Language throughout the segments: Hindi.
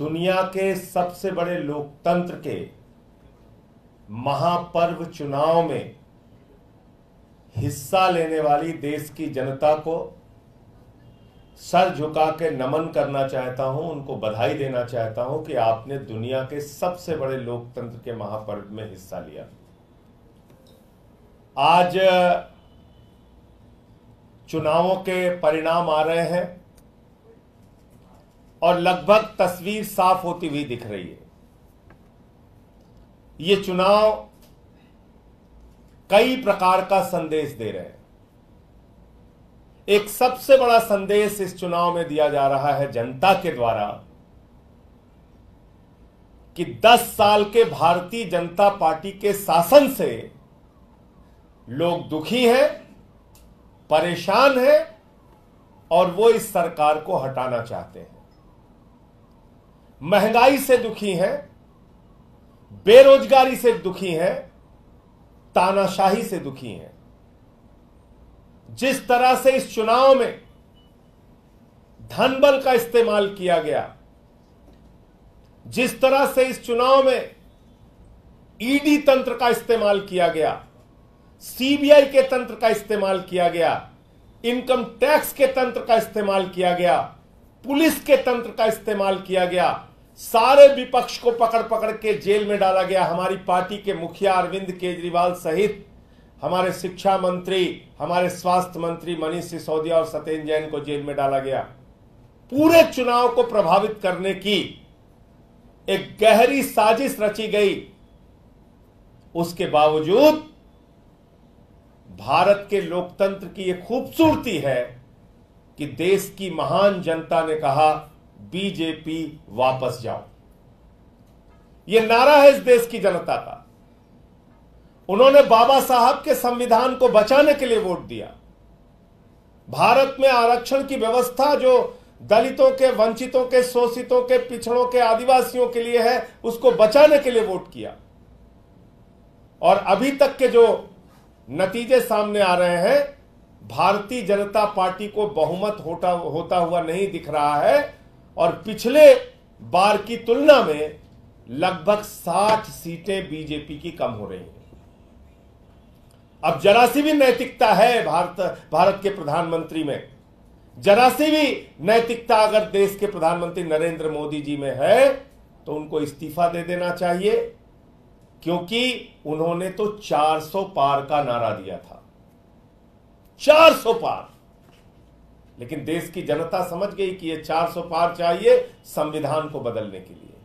दुनिया के सबसे बड़े लोकतंत्र के महापर्व चुनाव में हिस्सा लेने वाली देश की जनता को सर झुका के नमन करना चाहता हूं, उनको बधाई देना चाहता हूं कि आपने दुनिया के सबसे बड़े लोकतंत्र के महापर्व में हिस्सा लिया। आज चुनावों के परिणाम आ रहे हैं और लगभग तस्वीर साफ होती हुई दिख रही है। ये चुनाव कई प्रकार का संदेश दे रहे हैं। एक सबसे बड़ा संदेश इस चुनाव में दिया जा रहा है जनता के द्वारा कि 10 साल के भारतीय जनता पार्टी के शासन से लोग दुखी हैं, परेशान हैं और वो इस सरकार को हटाना चाहते हैं। महंगाई से दुखी हैं, बेरोजगारी से दुखी हैं, तानाशाही से दुखी हैं। जिस तरह से इस चुनाव में धन बल का इस्तेमाल किया गया, जिस तरह से इस चुनाव में ईडी तंत्र का इस्तेमाल किया गया, सीबीआई के तंत्र का इस्तेमाल किया गया, इनकम टैक्स के तंत्र का इस्तेमाल किया गया, पुलिस के तंत्र का इस्तेमाल किया गया, सारे विपक्ष को पकड़ पकड़ के जेल में डाला गया। हमारी पार्टी के मुखिया अरविंद केजरीवाल सहित हमारे शिक्षा मंत्री, हमारे स्वास्थ्य मंत्री मनीष सिसोदिया और सत्येंद्र जैन को जेल में डाला गया। पूरे चुनाव को प्रभावित करने की एक गहरी साजिश रची गई। उसके बावजूद भारत के लोकतंत्र की यह खूबसूरती है कि देश की महान जनता ने कहा बीजेपी वापस जाओ। यह नारा है इस देश की जनता का। उन्होंने बाबा साहब के संविधान को बचाने के लिए वोट दिया। भारत में आरक्षण की व्यवस्था जो दलितों के, वंचितों के, शोषितों के, पिछड़ों के, आदिवासियों के लिए है, उसको बचाने के लिए वोट किया। और अभी तक के जो नतीजे सामने आ रहे हैं, भारतीय जनता पार्टी को बहुमत होता हुआ नहीं दिख रहा है और पिछले बार की तुलना में लगभग 60 सीटें बीजेपी की कम हो रही हैं। अब जरा सी भी नैतिकता है भारत के प्रधानमंत्री में, जरा सी भी नैतिकता अगर देश के प्रधानमंत्री नरेंद्र मोदी जी में है तो उनको इस्तीफा दे देना चाहिए, क्योंकि उन्होंने तो 400 पार का नारा दिया था। 400 पार। लेकिन देश की जनता समझ गई कि ये 400 पार चाहिए संविधान को बदलने के लिए,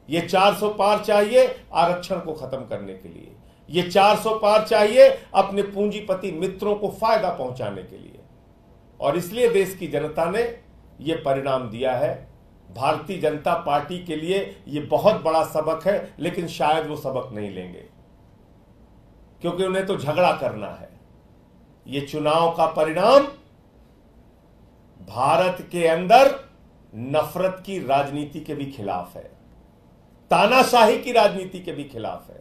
ये 400 पार चाहिए आरक्षण को खत्म करने के लिए, ये 400 पार चाहिए अपने पूंजीपति मित्रों को फायदा पहुंचाने के लिए। और इसलिए देश की जनता ने यह परिणाम दिया है। भारतीय जनता पार्टी के लिए यह बहुत बड़ा सबक है, लेकिन शायद वो सबक नहीं लेंगे, क्योंकि उन्हें तो झगड़ा करना है। यह चुनाव का परिणाम भारत के अंदर नफरत की राजनीति के भी खिलाफ है, तानाशाही की राजनीति के भी खिलाफ है।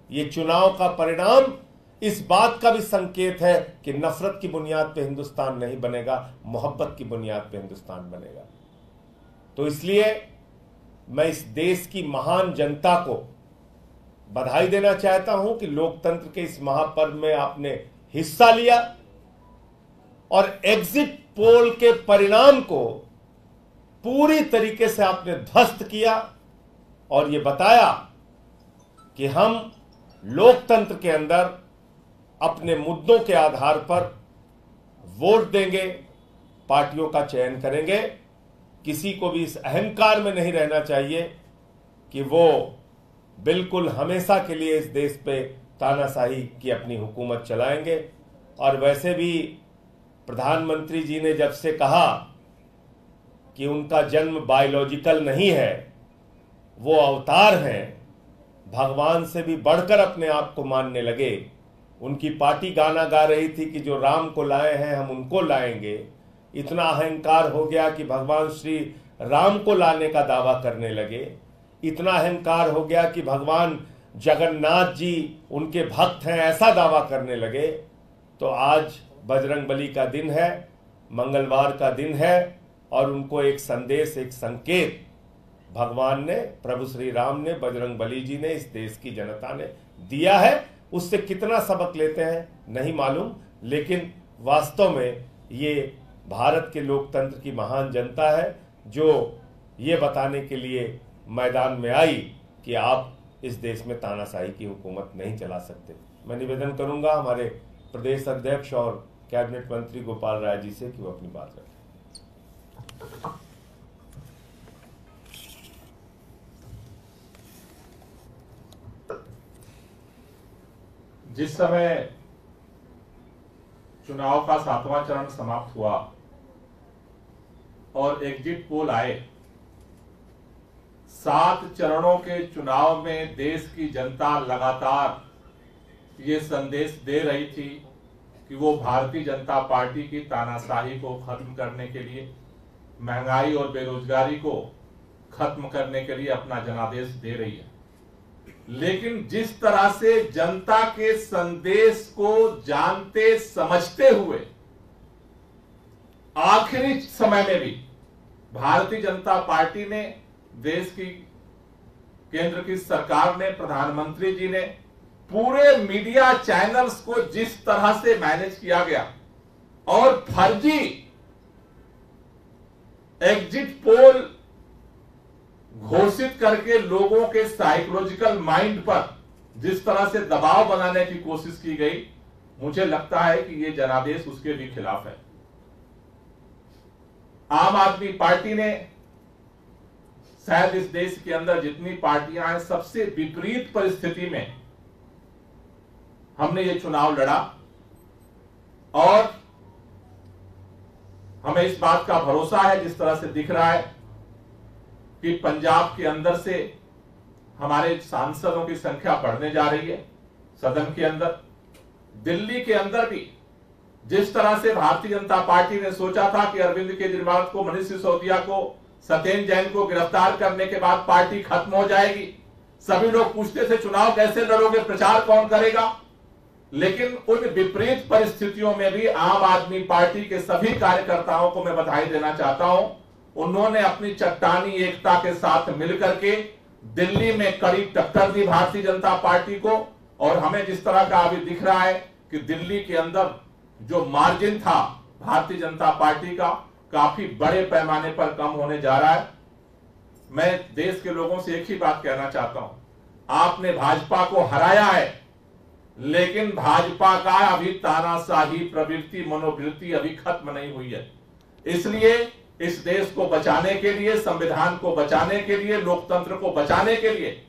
यह चुनाव का परिणाम इस बात का भी संकेत है कि नफरत की बुनियाद पर हिंदुस्तान नहीं बनेगा, मोहब्बत की बुनियाद पर हिंदुस्तान बनेगा। तो इसलिए मैं इस देश की महान जनता को बधाई देना चाहता हूं कि लोकतंत्र के इस महापर्व में आपने हिस्सा लिया और एग्जिट पोल के परिणाम को पूरी तरीके से आपने ध्वस्त किया और यह बताया कि हम लोकतंत्र के अंदर अपने मुद्दों के आधार पर वोट देंगे, पार्टियों का चयन करेंगे। किसी को भी इस अहंकार में नहीं रहना चाहिए कि वो बिल्कुल हमेशा के लिए इस देश पे तानाशाही की अपनी हुकूमत चलाएंगे। और वैसे भी प्रधानमंत्री जी ने जब से कहा कि उनका जन्म बायोलॉजिकल नहीं है, वो अवतार हैं, भगवान से भी बढ़कर अपने आप को मानने लगे। उनकी पार्टी गाना गा रही थी कि जो राम को लाए हैं हम उनको लाएंगे। इतना अहंकार हो गया कि भगवान श्री राम को लाने का दावा करने लगे। इतना अहंकार हो गया कि भगवान जगन्नाथ जी उनके भक्त हैं, ऐसा दावा करने लगे। तो आज बजरंगबली का दिन है, मंगलवार का दिन है और उनको एक संदेश, एक संकेत भगवान ने, प्रभु श्री राम ने, बजरंग बली जी ने, इस देश की जनता ने दिया है। उससे कितना सबक लेते हैं नहीं मालूम, लेकिन वास्तव में ये भारत के लोकतंत्र की महान जनता है जो ये बताने के लिए मैदान में आई कि आप इस देश में तानाशाही की हुकूमत नहीं चला सकते। मैं निवेदन करूंगा हमारे प्रदेश अध्यक्ष और कैबिनेट मंत्री गोपाल राय जी से कि वो अपनी बात रखें। जिस समय चुनाव का 7वां चरण समाप्त हुआ और एग्जिट पोल आए, 7 चरणों के चुनाव में देश की जनता लगातार ये संदेश दे रही थी कि वो भारतीय जनता पार्टी की तानाशाही को खत्म करने के लिए, महंगाई और बेरोजगारी को खत्म करने के लिए अपना जनादेश दे रही है। लेकिन जिस तरह से जनता के संदेश को जानते समझते हुए आखिरी समय में भी भारतीय जनता पार्टी ने, देश की केंद्र की सरकार ने, प्रधानमंत्री जी ने, पूरे मीडिया चैनल्स को जिस तरह से मैनेज किया गया और फर्जी एग्जिट पोल घोषित करके लोगों के साइकोलॉजिकल माइंड पर जिस तरह से दबाव बनाने की कोशिश की गई, मुझे लगता है कि यह जनादेश उसके भी खिलाफ है। आम आदमी पार्टी ने शायद इस देश के अंदर जितनी पार्टियां हैं, सबसे विपरीत परिस्थिति में हमने ये चुनाव लड़ा और हमें इस बात का भरोसा है, जिस तरह से दिख रहा है कि पंजाब के अंदर से हमारे सांसदों की संख्या बढ़ने जा रही है सदन के अंदर। दिल्ली के अंदर भी जिस तरह से भारतीय जनता पार्टी ने सोचा था कि अरविंद केजरीवाल को, मनीष सिसोदिया को, सत्येंद्र जैन को गिरफ्तार करने के बाद पार्टी खत्म हो जाएगी। सभी लोग पूछते थे चुनाव कैसे लड़ोगे, प्रचार कौन करेगा। लेकिन उन विपरीत परिस्थितियों में भी आम आदमी पार्टी के सभी कार्यकर्ताओं को मैं बधाई देना चाहता हूं। उन्होंने अपनी चट्टानी एकता के साथ मिलकर के दिल्ली में कड़ी टक्कर दी भारतीय जनता पार्टी को। और हमें जिस तरह का अभी दिख रहा है कि दिल्ली के अंदर जो मार्जिन था भारतीय जनता पार्टी का, काफी बड़े पैमाने पर कम होने जा रहा है। मैं देश के लोगों से एक ही बात कहना चाहता हूं, आपने भाजपा को हराया है, लेकिन भाजपा का अभी तानाशाही प्रवृत्ति, मनोवृत्ति अभी खत्म नहीं हुई है। इसलिए इस देश को बचाने के लिए, संविधान को बचाने के लिए, लोकतंत्र को बचाने के लिए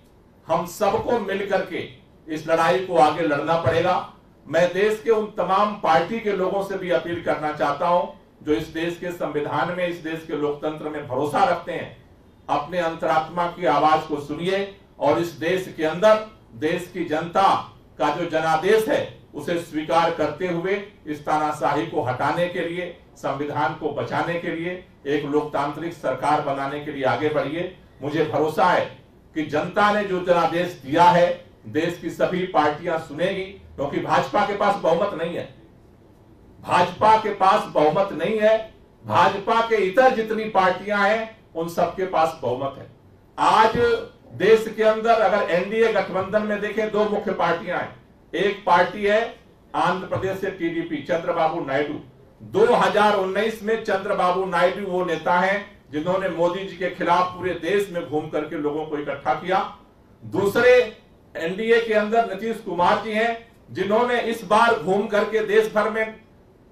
हम सबको मिलकर के इस लड़ाई को आगे लड़ना पड़ेगा। मैं देश के उन तमाम पार्टी के लोगों से भी अपील करना चाहता हूं जो इस देश के संविधान में, इस देश के लोकतंत्र में भरोसा रखते हैं। अपने अंतरात्मा की आवाज को सुनिए और इस देश के अंदर देश की जनता का जो जनादेश है उसे स्वीकार करते हुए इस तानाशाही को हटाने के लिए, संविधान को बचाने के लिए, एक लोकतांत्रिक सरकार बनाने के लिए आगे बढ़िए। मुझे भरोसा है कि जनता ने जो जनादेश दिया है देश की सभी पार्टियां सुनेगी, क्योंकि भाजपा के पास बहुमत नहीं है। भाजपा के पास बहुमत नहीं है। भाजपा के इतर जितनी पार्टियां हैं उन सबके पास बहुमत है। आज देश के अंदर अगर एनडीए गठबंधन में देखें, 2 मुख्य पार्टियां हैं। एक पार्टी है आंध्र प्रदेश से टीडीपी, चंद्रबाबू नायडू। 2019 में चंद्रबाबू नायडू वो नेता हैं जिन्होंने मोदी जी के खिलाफ पूरे देश में घूम करके लोगों को इकट्ठा किया। दूसरे एनडीए के अंदर नीतीश कुमार जी हैं जिन्होंने इस बार घूम करके देश भर में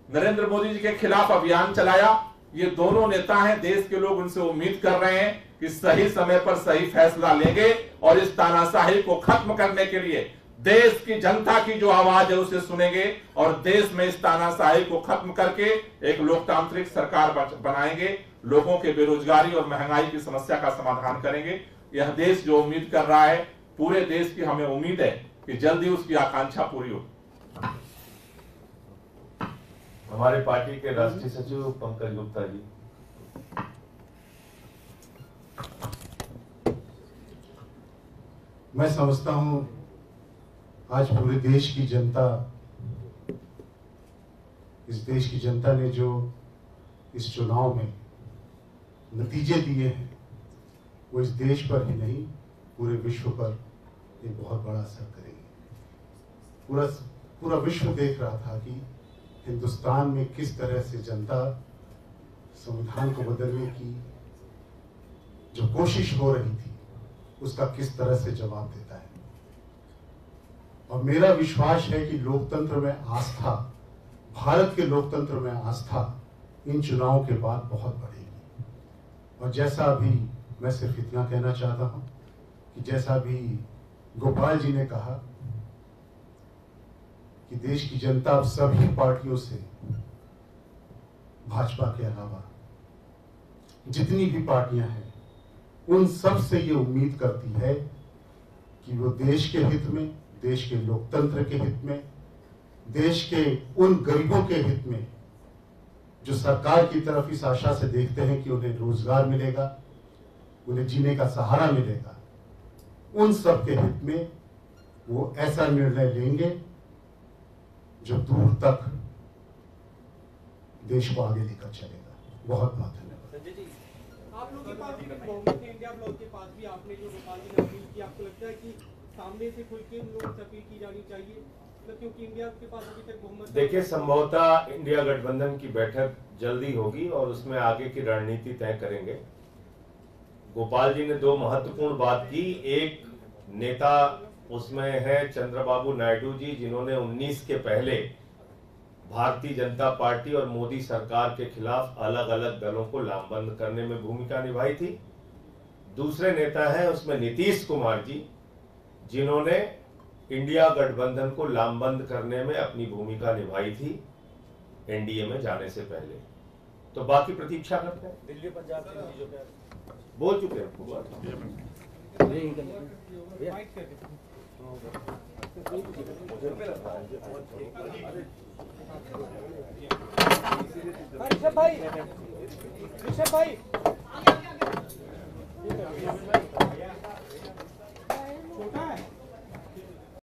नरेंद्र मोदी जी के खिलाफ अभियान चलाया। ये दोनों नेता हैं, देश के लोग उनसे उम्मीद कर रहे हैं कि सही समय पर सही फैसला लेंगे और इस तानाशाही को खत्म करने के लिए देश की जनता की जो आवाज है उसे सुनेंगे और देश में इस तानाशाही को खत्म करके एक लोकतांत्रिक सरकार बनाएंगे। लोगों के बेरोजगारी और महंगाई की समस्या का समाधान करेंगे। यह देश जो उम्मीद कर रहा है, पूरे देश की हमें उम्मीद है कि जल्दी उसकी आकांक्षा पूरी हो। हमारे पार्टी के राष्ट्रीय सचिव पंकज गुप्ता जी। मैं समझता हूं आज पूरे देश की जनता, इस देश की जनता ने जो इस चुनाव में नतीजे दिए हैं वो इस देश पर ही नहीं पूरे विश्व पर एक बहुत बड़ा असर करेगी। पूरा विश्व देख रहा था कि हिंदुस्तान में किस तरह से जनता संविधान को बदलने की जो कोशिश हो रही थी उसका किस तरह से जवाब देता है। और मेरा विश्वास है कि लोकतंत्र में आस्था, भारत के लोकतंत्र में आस्था इन चुनावों के बाद बहुत बढ़ेगी। और जैसा अभी मैं सिर्फ इतना कहना चाहता हूं कि जैसा अभी गोपाल जी ने कहा कि देश की जनता अब सभी पार्टियों से, भाजपा के अलावा जितनी भी पार्टियां हैं, उन सब से ये उम्मीद करती है कि वो देश के हित में, देश के लोकतंत्र के हित में, देश के उन गरीबों के हित में जो सरकार की तरफ इस आशा से देखते हैं कि उन्हें रोजगार मिलेगा, उन्हें जीने का सहारा मिलेगा, उन सब के हित में वो ऐसा निर्णय लेंगे जो दूर तक देश को आगे लेकर चलेगा। बहुत बहुत धन्यवाद। संजय जी, आप लोगों के पास भी बहुमत है, इंडिया ब्लॉक के पास भी आपने जो गोपाल जी ने अपील की, आपको लगता है कि सामने से खुल के उन लोगों से अपील की जानी चाहिए, क्योंकि इंडिया के पास अभी तक बहुमत? देखिए, संभवतः इंडिया गठबंधन की बैठक जल्दी होगी और उसमें आगे की रणनीति तय करेंगे। गोपाल जी ने दो महत्वपूर्ण बात की। एक नेता उसमें है चंद्रबाबू नायडू जी, जिन्होंने 19 के पहले भारतीय जनता पार्टी और मोदी सरकार के खिलाफ अलग अलग दलों को लामबंद करने में भूमिका निभाई थी। दूसरे नेता हैं उसमें नीतीश कुमार जी, जिन्होंने इंडिया गठबंधन को लामबंद करने में अपनी भूमिका निभाई थी एनडीए में जाने से पहले। तो बाकी प्रतीक्षा करते हैं। दिल्ली पंजाब बोल चुके हैं। ऋषभ भाई